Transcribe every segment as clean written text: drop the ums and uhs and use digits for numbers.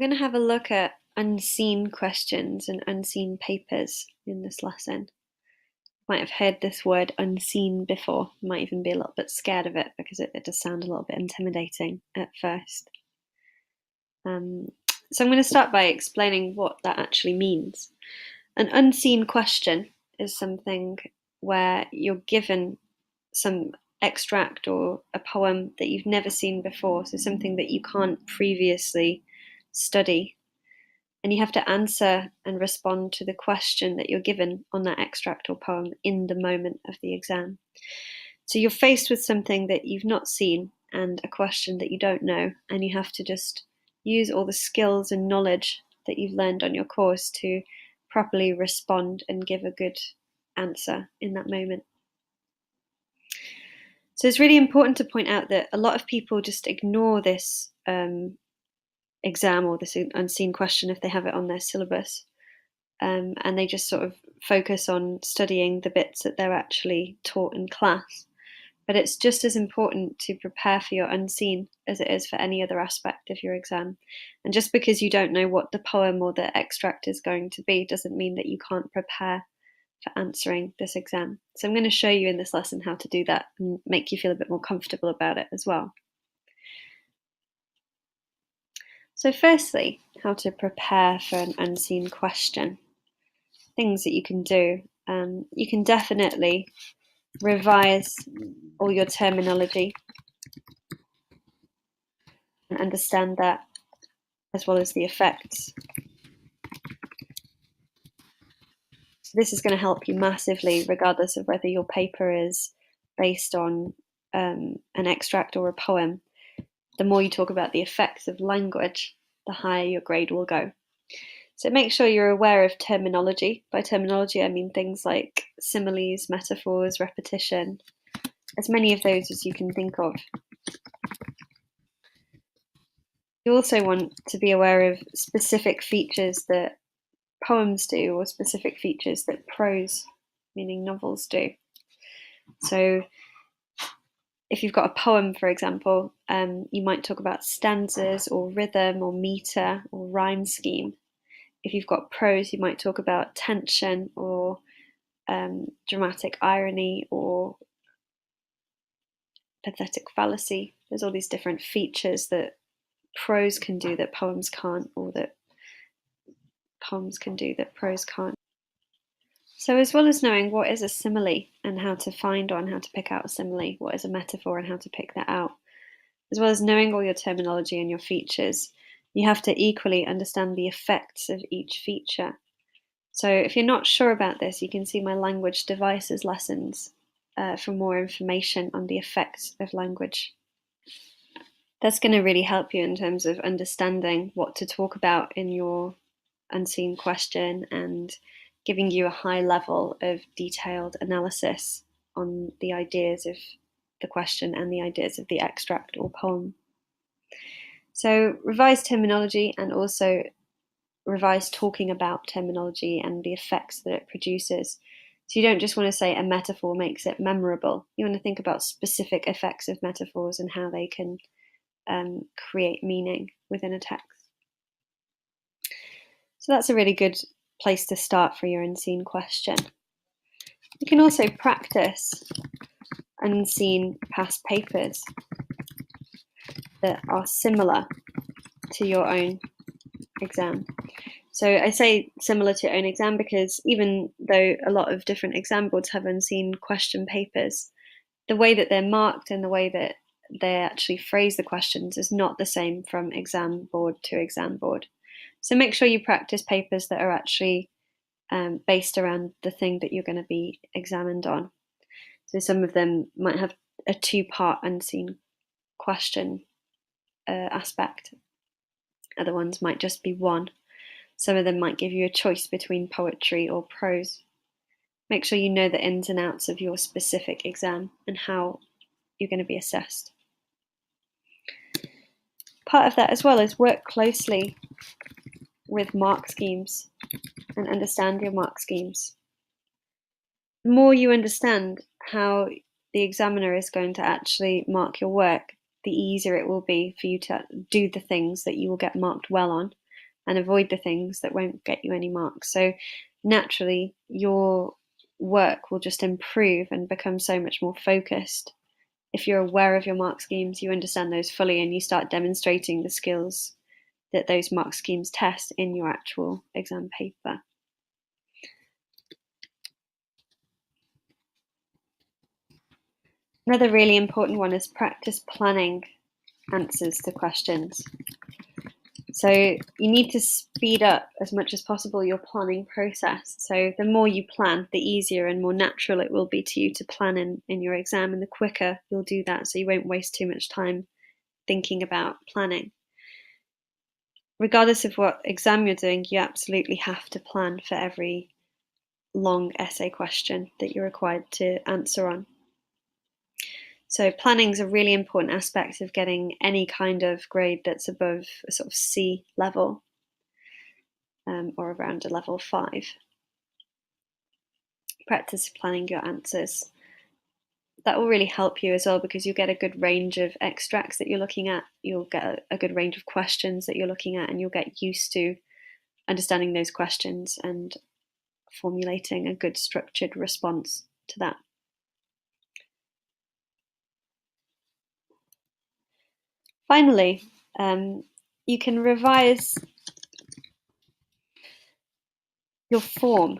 going to have a look at unseen questions and unseen papers in this lesson. You might have heard this word unseen before. You might even be a little bit scared of it because it does sound a little bit intimidating at first. So I'm going to start by explaining what that actually means. An unseen question is something where you're given some extract or a poem that you've never seen before, so something that you can't previously study, and you have to answer and respond to the question that you're given on that extract or poem in the moment of the exam. So you're faced with something that you've not seen and a question that you don't know, and you have to just use all the skills and knowledge that you've learned on your course to properly respond and give a good answer in that moment. So it's really important to point out that a lot of people just ignore this exam or this unseen question if they have it on their syllabus, and they just sort of focus on studying the bits that they're actually taught in class. But it's just as important to prepare for your unseen as it is for any other aspect of your exam. And just because you don't know what the poem or the extract is going to be doesn't mean that you can't prepare for answering this exam. So I'm going to show you in this lesson how to do that and make you feel a bit more comfortable about it as well. So firstly, how to prepare for an unseen question. Things that you can do. You can definitely revise all your terminology and understand that, as well as the effects. So this is going to help you massively, regardless of whether your paper is based on an extract or a poem. The more you talk about the effects of language, the higher your grade will go. So make sure you're aware of terminology. By terminology, I mean things like similes, metaphors, repetition, as many of those as you can think of. You also want to be aware of specific features that poems do, or specific features that prose, meaning novels, do. So if you've got a poem, for example, you might talk about stanzas or rhythm or meter or rhyme scheme. If you've got prose, you might talk about tension or dramatic irony or pathetic fallacy. There's all these different features that prose can do that poems can't, or that poems can do that prose can't. So as well as knowing what is a simile and how to find or how to pick out a simile, what is a metaphor and how to pick that out, as well as knowing all your terminology and your features, you have to equally understand the effects of each feature. So if you're not sure about this, you can see my language devices lessons for more information on the effects of language. That's going to really help you in terms of understanding what to talk about in your unseen question and giving you a high level of detailed analysis on the ideas of the question and the ideas of the extract or poem. So revise terminology and also revise talking about terminology and the effects that it produces. So you don't just want to say a metaphor makes it memorable. You want to think about specific effects of metaphors and how they can create meaning within a text. So that's a really good place to start for your unseen question. You can also practice unseen past papers that are similar to your own exam. So I say similar to your own exam because even though a lot of different exam boards have unseen question papers, the way that they're marked and the way that they actually phrase the questions is not the same from exam board to exam board. So make sure you practice papers that are actually based around the thing that you're going to be examined on. So some of them might have a two-part unseen question aspect. Other ones might just be one. Some of them might give you a choice between poetry or prose. Make sure you know the ins and outs of your specific exam and how you're going to be assessed. Part of that as well is work closely with mark schemes and understand your mark schemes. The more you understand how the examiner is going to actually mark your work, the easier it will be for you to do the things that you will get marked well on, and avoid the things that won't get you any marks. So naturally, your work will just improve and become so much more focused. If you're aware of your mark schemes, you understand those fully, and you start demonstrating the skills that those mark schemes test in your actual exam paper. Another really important one is practice planning answers to questions. So you need to speed up as much as possible your planning process. So the more you plan, the easier and more natural it will be to you to plan in your exam, and the quicker you'll do that, so you won't waste too much time thinking about planning. Regardless of what exam you're doing, you absolutely have to plan for every long essay question that you're required to answer on. So planning is a really important aspect of getting any kind of grade that's above a sort of C level, or around a level 5. Practice planning your answers. That will really help you as well, because you'll get a good range of extracts that you're looking at, you'll get a good range of questions that you're looking at, and you'll get used to understanding those questions and formulating a good structured response to that. Finally, you can revise your form.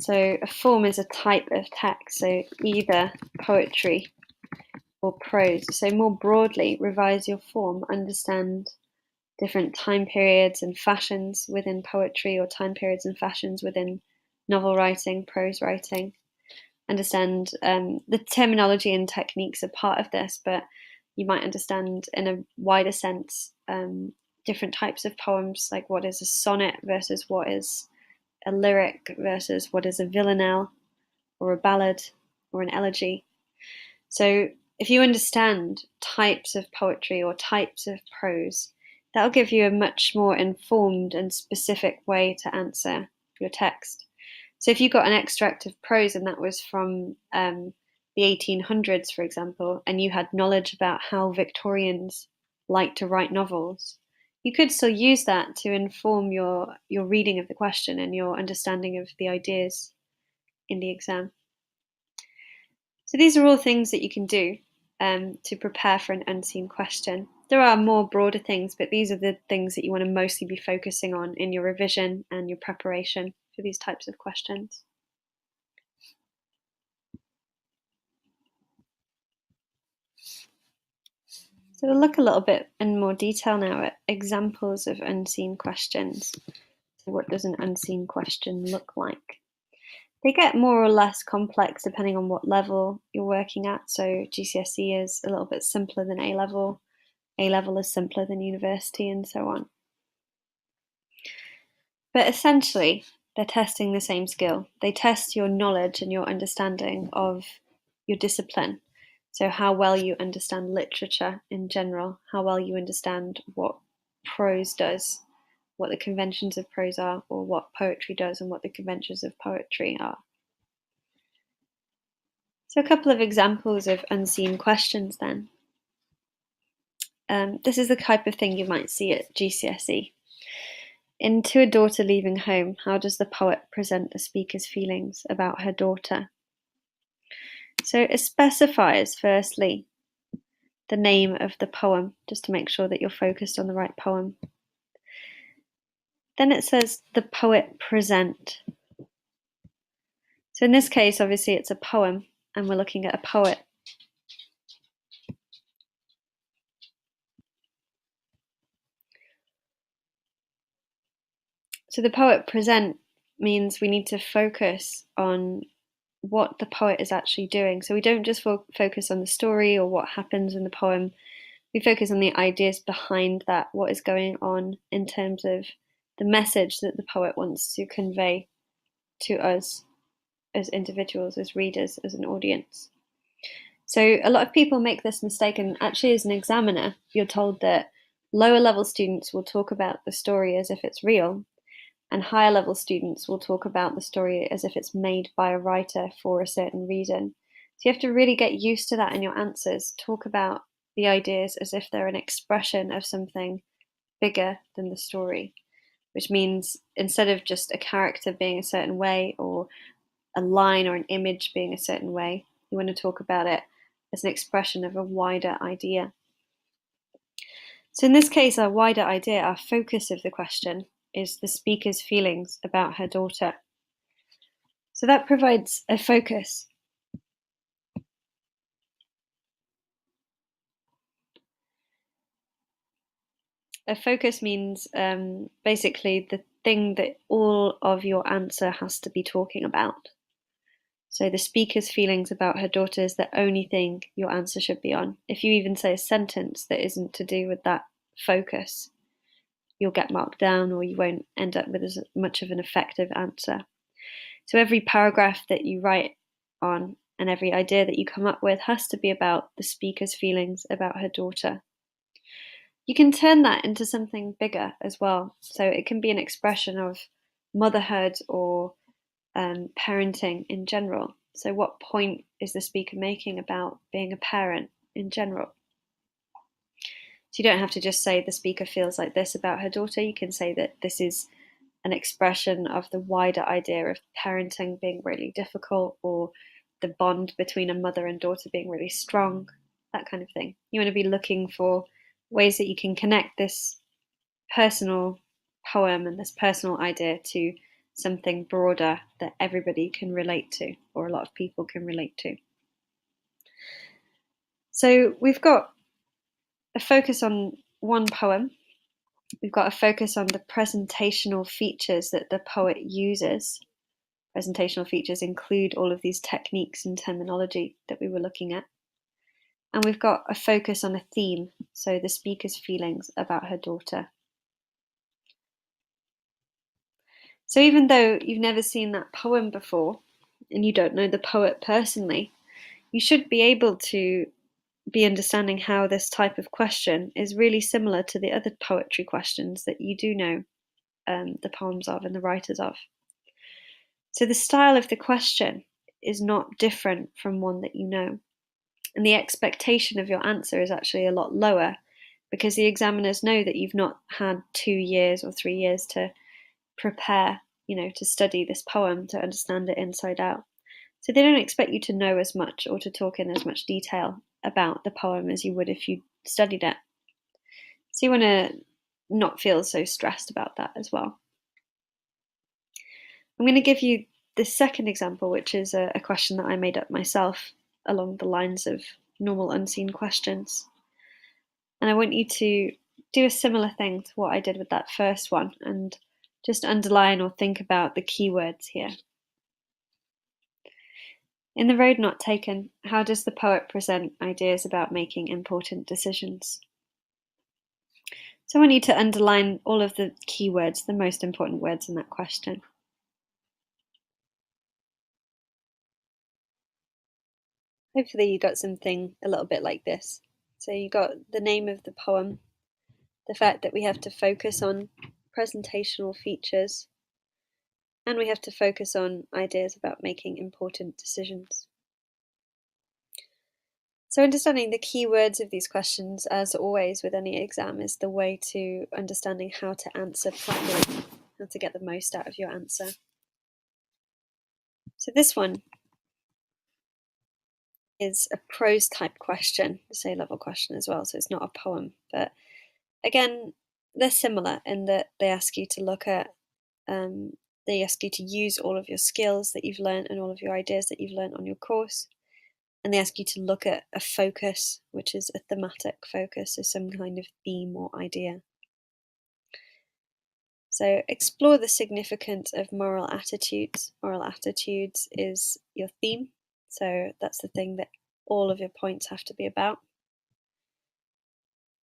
So a form is a type of text, so either poetry or prose. So more broadly, revise your form, understand different time periods and fashions within poetry, or time periods and fashions within novel writing, prose writing. Understand the terminology and techniques are part of this, but you might understand in a wider sense different types of poems, like what is a sonnet versus what is a lyric versus what is a villanelle or a ballad or an elegy. So if you understand types of poetry or types of prose, that'll give you a much more informed and specific way to answer your text. So if you got an extract of prose and that was from the 1800s, for example, and you had knowledge about how Victorians like to write novels, you could still use that to inform your reading of the question and your understanding of the ideas in the exam. So these are all things that you can do to prepare for an unseen question. There are more broader things, but these are the things that you want to mostly be focusing on in your revision and your preparation for these types of questions. So we'll look a little bit in more detail now at examples of unseen questions. So what does an unseen question look like? They get more or less complex depending on what level you're working at. So GCSE is a little bit simpler than A-level. A-level is simpler than university, and so on. But essentially, they're testing the same skill. They test your knowledge and your understanding of your discipline. So how well you understand literature in general, how well you understand what prose does, what the conventions of prose are, or what poetry does and what the conventions of poetry are. So a couple of examples of unseen questions then. This is the type of thing you might see at GCSE. In To a Daughter Leaving Home, how does the poet present the speaker's feelings about her daughter? So it specifies, firstly, the name of the poem, just to make sure that you're focused on the right poem. Then it says the poet present. So in this case, obviously it's a poem, and we're looking at a poet. So the poet present means we need to focus on what the poet is actually doing. So we don't just focus on the story or what happens in the poem. We focus on the ideas behind that, what is going on in terms of the message that the poet wants to convey to us as individuals, as readers, as an audience. So a lot of people make this mistake, and actually as an examiner, you're told that lower level students will talk about the story as if it's real, and higher level students will talk about the story as if it's made by a writer for a certain reason. So you have to really get used to that in your answers. Talk about the ideas as if they're an expression of something bigger than the story. which means instead of just a character being a certain way or a line or an image being a certain way, you want to talk about it as an expression of a wider idea. So in this case, our wider idea, our focus of the question, is the speaker's feelings about her daughter. So that provides a focus. A focus means basically the thing that all of your answer has to be talking about. So the speaker's feelings about her daughter is the only thing your answer should be on. If you even say a sentence that isn't to do with that focus, you'll get marked down or you won't end up with as much of an effective answer. So every paragraph that you write on and every idea that you come up with has to be about the speaker's feelings about her daughter. You can turn that into something bigger as well. So it can be an expression of motherhood or parenting in general. So what point is the speaker making about being a parent in general? So you don't have to just say the speaker feels like this about her daughter. You can say that this is an expression of the wider idea of parenting being really difficult, or the bond between a mother and daughter being really strong, that kind of thing. You want to be looking for ways that you can connect this personal poem and this personal idea to something broader that everybody can relate to, or a lot of people can relate to. So we've got a focus on one poem. We've got a focus on the presentational features that the poet uses. Presentational features include all of these techniques and terminology that we were looking at. And we've got a focus on a theme, so the speaker's feelings about her daughter. So even though you've never seen that poem before, and you don't know the poet personally, you should be able to be understanding how this type of question is really similar to the other poetry questions that you do know the poems of and the writers of. So the style of the question is not different from one that you know. And the expectation of your answer is actually a lot lower because the examiners know that you've not had 2 years or 3 years to prepare, to study this poem, to understand it inside out. So they don't expect you to know as much or to talk in as much detail about the poem as you would if you studied it. So you want to not feel so stressed about that as well. I'm going to give you the second example, which is a question that I made up myself along the lines of normal unseen questions. And I want you to do a similar thing to what I did with that first one and just underline or think about the keywords here. In the road not taken, how does the poet present ideas about making important decisions? So I want you to underline all of the keywords, the most important words in that question. Hopefully you got something a little bit like this. So you got the name of the poem, the fact that we have to focus on presentational features, and we have to focus on ideas about making important decisions. So understanding the keywords of these questions, as always with any exam, is the way to understanding how to answer properly, how to get the most out of your answer. So this one is a prose type question, it's A level question as well, so it's not a poem. But again, they're similar in that they ask you to look at, they ask you to use all of your skills that you've learned and all of your ideas that you've learned on your course. And they ask you to look at a focus, which is a thematic focus, so some kind of theme or idea. So explore the significance of moral attitudes. Moral attitudes is your theme, so that's the thing that all of your points have to be about.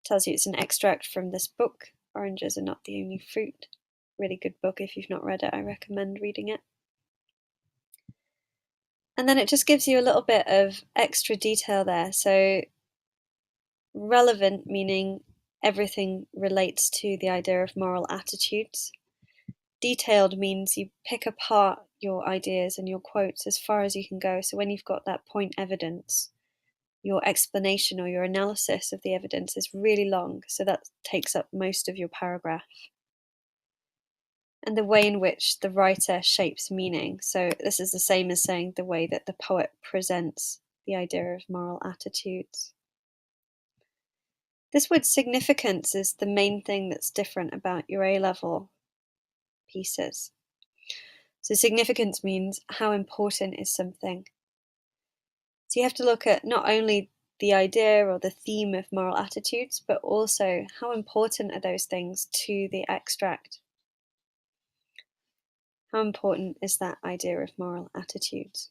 It tells you it's an extract from this book, Oranges Are Not the Only Fruit. Really good book. If you've not read it, I recommend reading it. And then it just gives you a little bit of extra detail there. So relevant, meaning everything relates to the idea of moral attitudes. Detailed means you pick apart your ideas and your quotes as far as you can go. So when you've got that point evidence, your explanation or your analysis of the evidence is really long. So that takes up most of your paragraph. and the way in which the writer shapes meaning. So this is the same as saying the way that the poet presents the idea of moral attitudes. This word significance is the main thing that's different about your A-level pieces. So significance means how important is something. So you have to look at not only the idea or the theme of moral attitudes, but also how important are those things to the extract. How important is that idea of moral attitudes?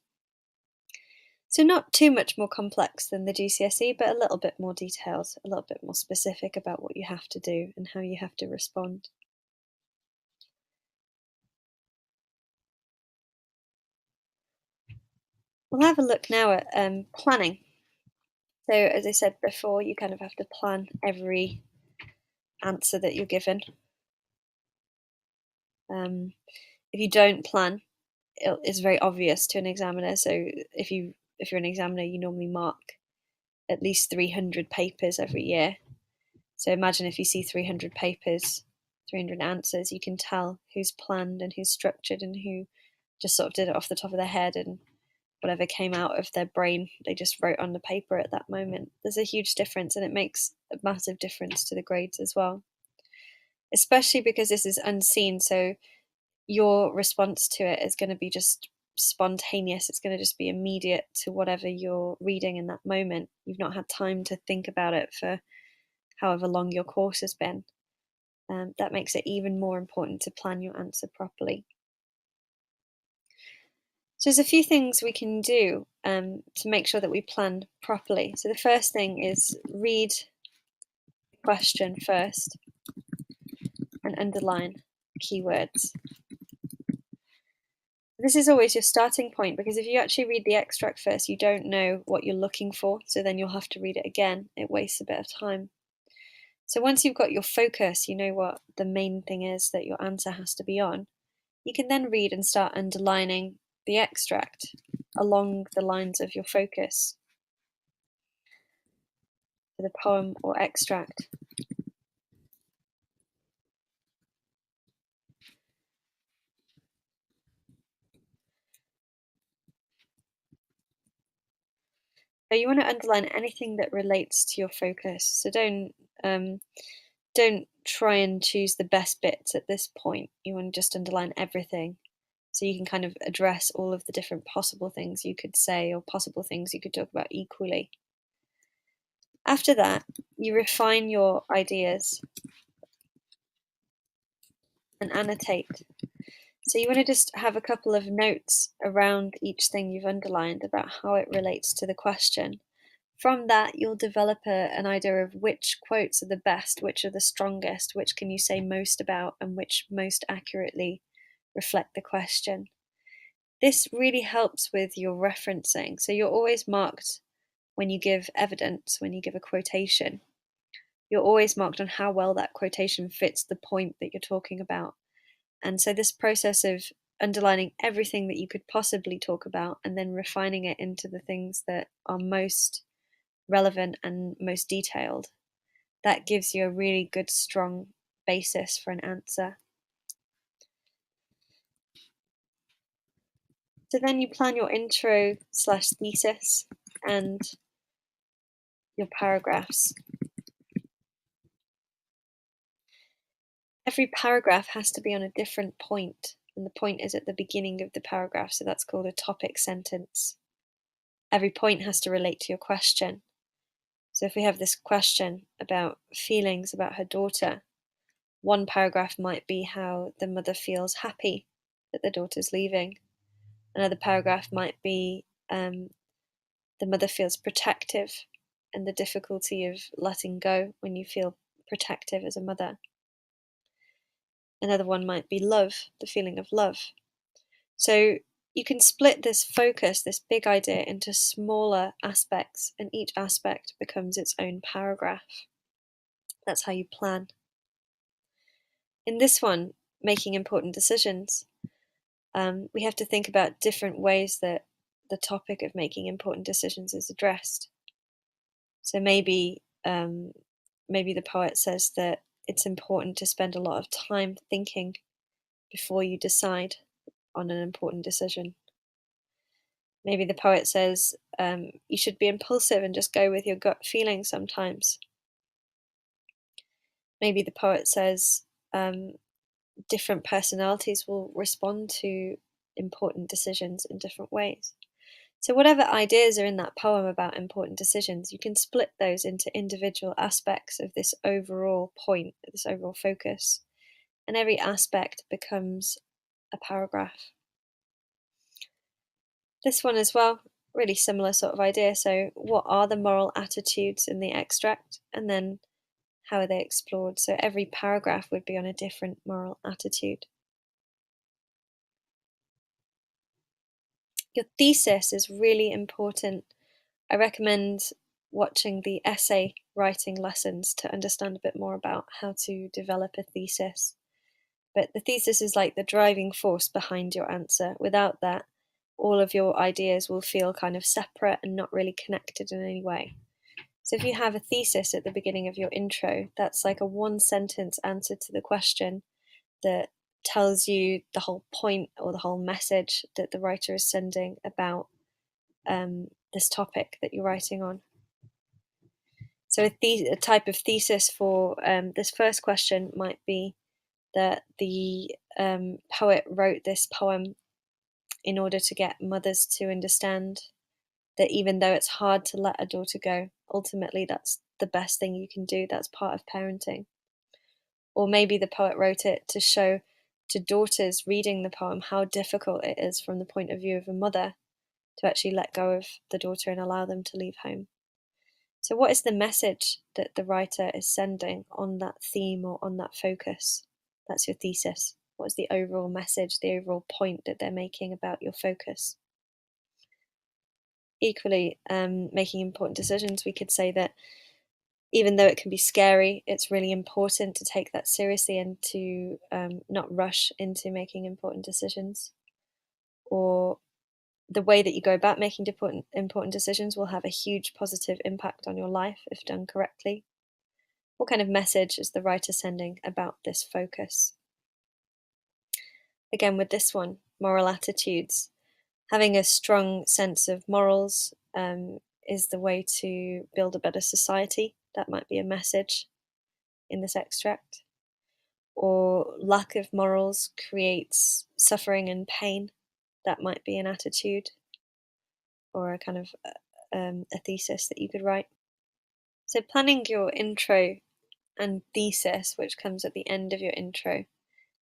So not too much more complex than the GCSE, but a little bit more detailed, a little bit more specific about what you have to do and how you have to respond. We'll have a look now at planning. So as I said before, you kind of have to plan every answer that you're given. If you don't plan, it's very obvious to an examiner. So if you're an examiner, you normally mark at least 300 papers every year. So imagine if you see 300 papers, 300 answers, you can tell who's planned and who's structured and who just sort of did it off the top of their head, and whatever came out of their brain, they just wrote on the paper at that moment. There's a huge difference, and it makes a massive difference to the grades as well. Especially because this is unseen, so your response to it is going to be just spontaneous. It's going to just be immediate to whatever you're reading in that moment. You've not had time to think about it for however long your course has been. That makes it even more important to plan your answer properly. So there's a few things we can do to make sure that we plan properly. So the first thing is read the question first and underline keywords. This is always your starting point, because if you actually read the extract first, you don't know what you're looking for, so then you'll have to read it again. It wastes a bit of time. So once you've got your focus, you know what the main thing is that your answer has to be on, you can then read and start underlining the extract along the lines of your focus for the poem or extract. So you want to underline anything that relates to your focus. So don't try and choose the best bits at this point. You want to just underline everything, so you can kind of address all of the different possible things you could say or possible things you could talk about equally. After that, you refine your ideas and annotate. So you want to just have a couple of notes around each thing you've underlined about how it relates to the question. From that, you'll develop an idea of which quotes are the best, which are the strongest, which can you say most about, and which most accurately reflect the question. This really helps with your referencing. So you're always marked when you give evidence, when you give a quotation. You're always marked on how well that quotation fits the point that you're talking about. And so this process of underlining everything that you could possibly talk about and then refining it into the things that are most relevant and most detailed, that gives you a really good, strong basis for an answer. So then you plan your intro/thesis and your paragraphs. Every paragraph has to be on a different point, and the point is at the beginning of the paragraph, so that's called a topic sentence. Every point has to relate to your question. So if we have this question about feelings about her daughter, one paragraph might be how the mother feels happy that the daughter's leaving. Another paragraph might be the mother feels protective and the difficulty of letting go when you feel protective as a mother. Another one might be love, the feeling of love. So you can split this focus, this big idea, into smaller aspects, and each aspect becomes its own paragraph. That's how you plan. In this one, making important decisions, we have to think about different ways that the topic of making important decisions is addressed. So maybe the poet says that it's important to spend a lot of time thinking before you decide on an important decision. Maybe the poet says you should be impulsive and just go with your gut feeling sometimes. Maybe the poet says different personalities will respond to important decisions in different ways. So whatever ideas are in that poem about important decisions, you can split those into individual aspects of this overall point, this overall focus, and every aspect becomes a paragraph. This one as well, really similar sort of idea. So what are the moral attitudes in the extract, and then how are they explored? So every paragraph would be on a different moral attitude. Your thesis is really important. I recommend watching the essay writing lessons to understand a bit more about how to develop a thesis. But the thesis is like the driving force behind your answer. Without that, all of your ideas will feel kind of separate and not really connected in any way. So if you have a thesis at the beginning of your intro, that's like a one-sentence answer to the question that tells you the whole point or the whole message that the writer is sending about this topic that you're writing on. So a type of thesis for this first question might be that the poet wrote this poem in order to get mothers to understand that even though it's hard to let a daughter go, ultimately that's the best thing you can do. That's part of parenting. Or maybe the poet wrote it to show to daughters reading the poem how difficult it is from the point of view of a mother to actually let go of the daughter and allow them to leave home. So what is the message that the writer is sending on that theme or on that focus? That's your thesis. What is the overall message, the overall point that they're making about your focus? Equally, making important decisions, we could say that even though it can be scary, it's really important to take that seriously and to not rush into making important decisions. Or the way that you go about making important decisions will have a huge positive impact on your life if done correctly. What kind of message is the writer sending about this focus? Again, with this one, moral attitudes. Having a strong sense of morals is the way to build a better society. That might be a message in this extract. Or lack of morals creates suffering and pain. That might be an attitude or a kind of a thesis that you could write. So planning your intro and thesis, which comes at the end of your intro,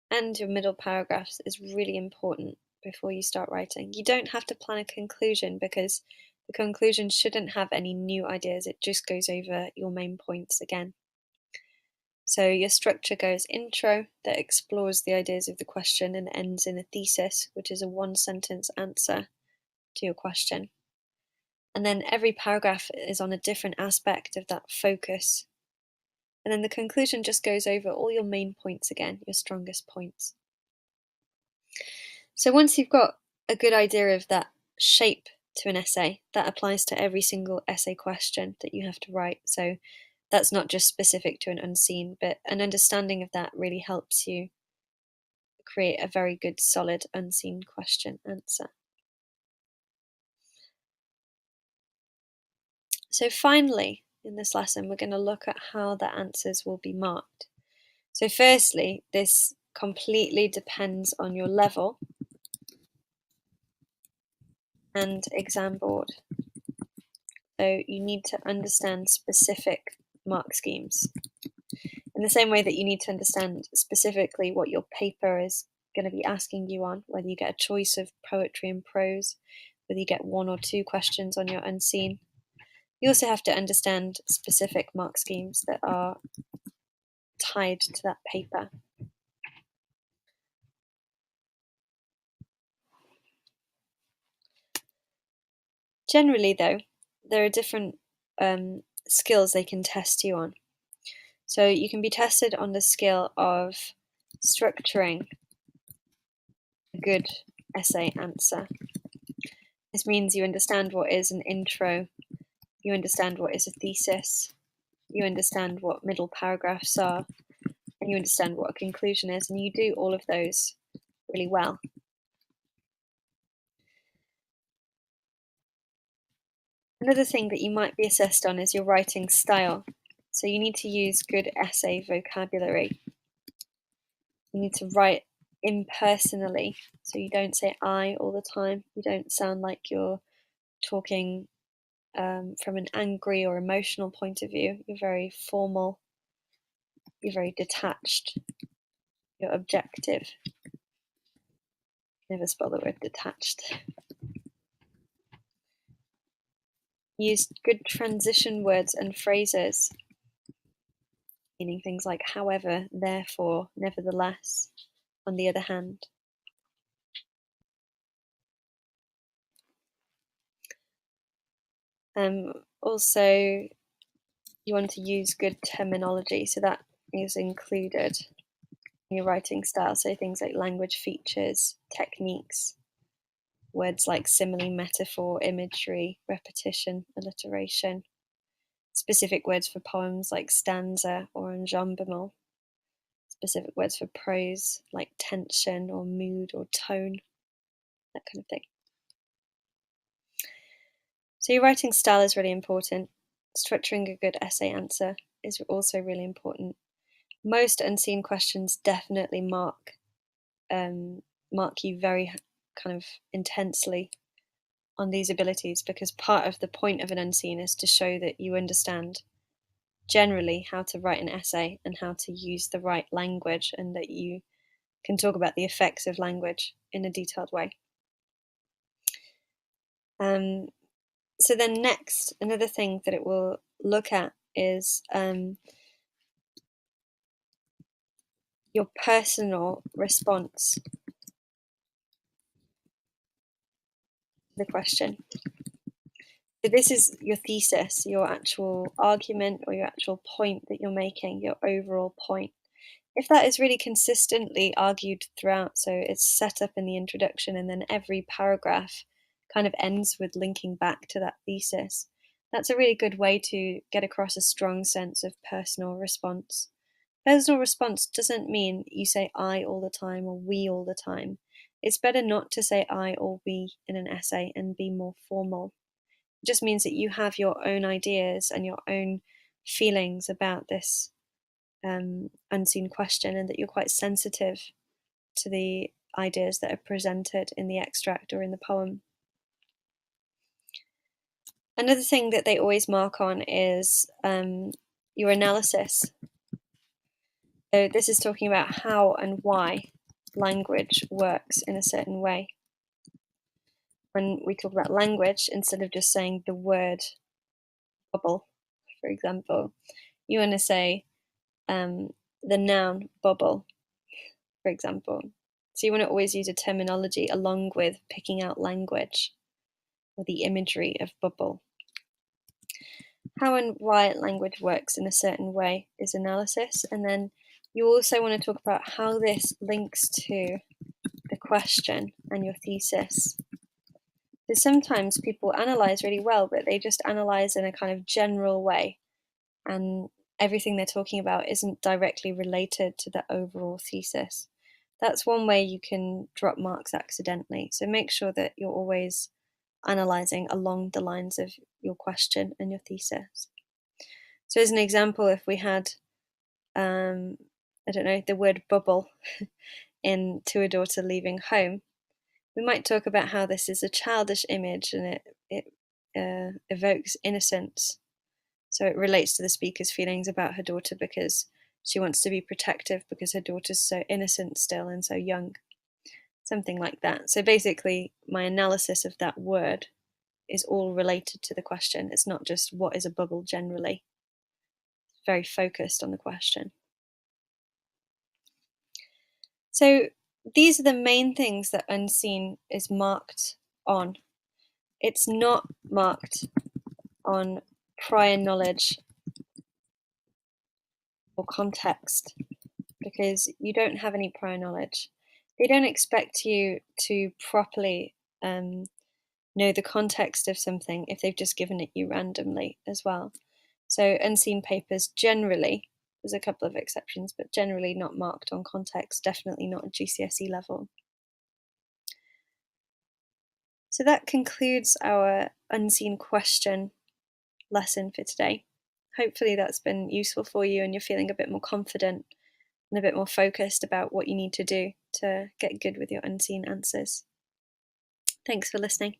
and your middle paragraphs is really important before you start writing. You don't have to plan a conclusion because the conclusion shouldn't have any new ideas. It just goes over your main points again. So your structure goes intro, that explores the ideas of the question, and ends in a thesis, which is a one-sentence answer to your question. And then every paragraph is on a different aspect of that focus. And then the conclusion just goes over all your main points again, your strongest points. So once you've got a good idea of that shape to an essay, that applies to every single essay question that you have to write. So that's not just specific to an unseen, but an understanding of that really helps you create a very good, solid unseen question answer. So finally, in this lesson, we're going to look at how the answers will be marked. So firstly, this completely depends on your level and exam board. So you need to understand specific mark schemes. In the same way that you need to understand specifically what your paper is going to be asking you on, whether you get a choice of poetry and prose, whether you get 1 or 2 questions on your unseen. You also have to understand specific mark schemes that are tied to that paper. Generally, though, there are different skills they can test you on. So you can be tested on the skill of structuring a good essay answer. This means you understand what is an intro, you understand what is a thesis, you understand what middle paragraphs are, and you understand what a conclusion is, and you do all of those really well. Another thing that you might be assessed on is your writing style. So you need to use good essay vocabulary. You need to write impersonally, so you don't say I all the time. You don't sound like you're talking from an angry or emotional point of view. You're very formal. You're very detached. You're objective. Never spell the word detached. Use good transition words and phrases, meaning things like however, therefore, nevertheless, on the other hand. Also, you want to use good terminology, so that is included in your writing style. So things like language features, techniques, words like simile, metaphor, imagery, repetition, alliteration, specific words for poems like stanza or enjambment, specific words for prose like tension or mood or tone, that kind of thing. So your writing style is really important. Structuring a good essay answer is also really important. Most unseen questions definitely mark you very kind of intensely on these abilities, because part of the point of an unseen is to show that you understand generally how to write an essay and how to use the right language, and that you can talk about the effects of language in a detailed way. So then next, another thing that it will look at is your personal response to the question. So this is your thesis, your actual argument or your actual point that you're making, your overall point. If that is really consistently argued throughout, so it's set up in the introduction and then every paragraph kind of ends with linking back to that thesis, that's a really good way to get across a strong sense of personal response. Personal response doesn't mean you say I all the time or we all the time. It's better not to say I or we in an essay and be more formal. It just means that you have your own ideas and your own feelings about this unseen question, and that you're quite sensitive to the ideas that are presented in the extract or in the poem. Another thing that they always mark on is your analysis. So this is talking about how and why language works in a certain way. When we talk about language, instead of just saying the word bubble, for example, you want to say the noun bubble, for example. So you want to always use a terminology along with picking out language or the imagery of bubble. How and why language works in a certain way is analysis, and then you also want to talk about how this links to the question and your thesis. So sometimes people analyze really well, but they just analyze in a kind of general way, and everything they're talking about isn't directly related to the overall thesis. That's one way you can drop marks accidentally. So make sure that you're always analysing along the lines of your question and your thesis. So as an example, if we had, the word bubble in To a Daughter Leaving Home, we might talk about how this is a childish image and it evokes innocence. So it relates to the speaker's feelings about her daughter because she wants to be protective because her daughter's so innocent still and so young. Something like that. So basically, my analysis of that word is all related to the question. It's not just what is a bubble generally. It's very focused on the question. So these are the main things that Unseen is marked on. It's not marked on prior knowledge or context, because you don't have any prior knowledge. They don't expect you to properly know the context of something if they've just given it you randomly as well. So unseen papers generally, there's a couple of exceptions, but generally not marked on context, definitely not at GCSE level. So that concludes our unseen question lesson for today. Hopefully that's been useful for you and you're feeling a bit more confident and a bit more focused about what you need to do to get good with your unseen answers. Thanks for listening.